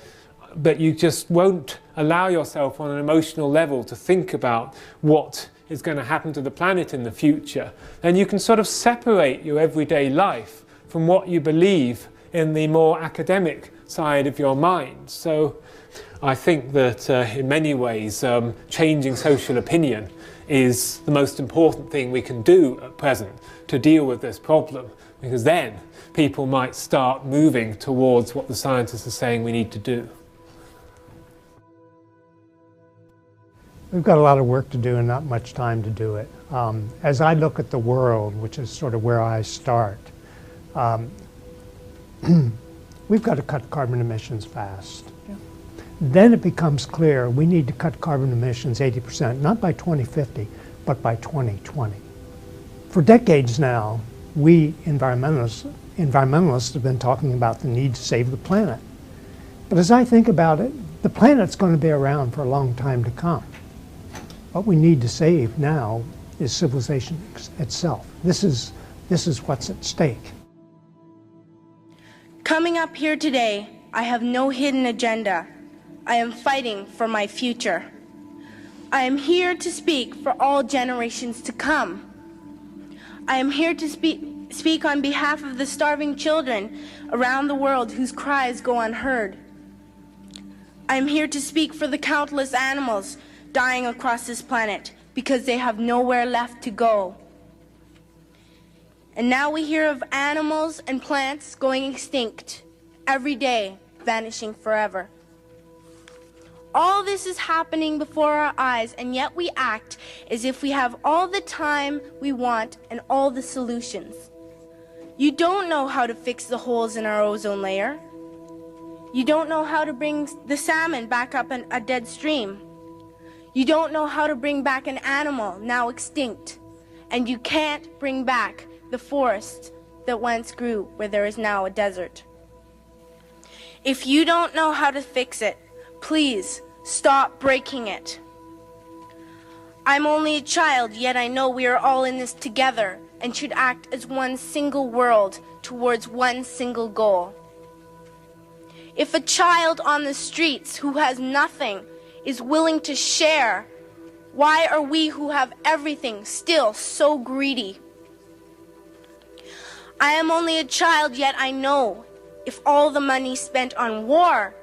you just won't allow yourself on an emotional level to think about what is going to happen to the planet in the future, then you can sort of separate your everyday life from what you believe in the more academic side of your mind. So I think that in many ways changing social opinion is the most important thing we can do at present to deal with this problem, because then people might start moving towards what the scientists are saying we need to do. We've got a lot of work to do and not much time to do it. As I look at the world, which is sort of where I start, we've got to cut carbon emissions fast. Yeah. Then it becomes clear we need to cut carbon emissions 80%, not by 2050, but by 2020. For decades now, we environmentalists have been talking about the need to save the planet. But as I think about it, the planet's going to be around for a long time to come. What we need to save now is civilization itself. This is what's at stake. Coming up here today, I have no hidden agenda. I am fighting for my future. I am here to speak for all generations to come. I am here to speak on behalf of the starving children around the world whose cries go unheard. I am here to speak for the countless animals dying across this planet because they have nowhere left to go. And now we hear of animals and plants going extinct every day, vanishing forever. All this is happening before our eyes, and yet we act as if we have all the time we want and all the solutions. You don't know how to fix the holes in our ozone layer. You don't know how to bring the salmon back up a dead stream. You don't know how to bring back an animal now extinct. And you can't bring back the forest that once grew where there is now a desert. If you don't know how to fix it, please stop breaking it. I'm only a child, yet I know we are all in this together, and should act as one single world towards one single goal. If a child on the streets who has nothing is willing to share, why are we who have everything still so greedy? I am only a child, yet I know if all the money spent on war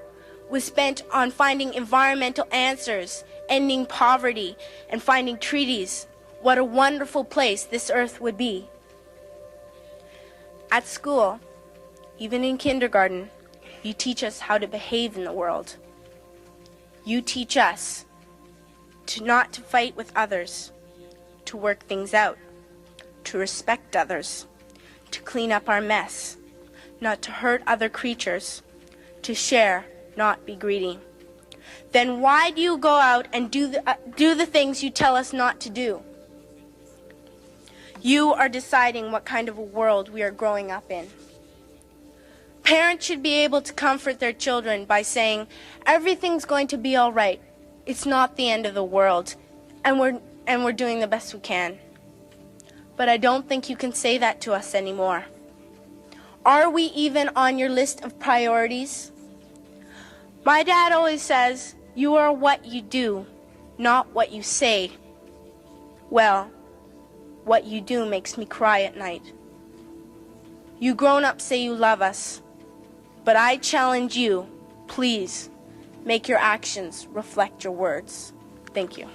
was spent on finding environmental answers, ending poverty, and finding treaties, what a wonderful place this earth would be. At school, even in kindergarten, you teach us how to behave in the world. You teach us not to fight with others, to work things out, to respect others, to clean up our mess, not to hurt other creatures, to share, not be greedy. Then why do you go out and do the things you tell us not to do? You are deciding what kind of a world we are growing up in. Parents should be able to comfort their children by saying, everything's going to be all right. It's not the end of the world, and we're doing the best we can. But I don't think you can say that to us anymore. Are we even on your list of priorities? My dad always says, you are what you do, not what you say. Well, what you do makes me cry at night. You grown-ups say you love us, but I challenge you, please, make your actions reflect your words. Thank you.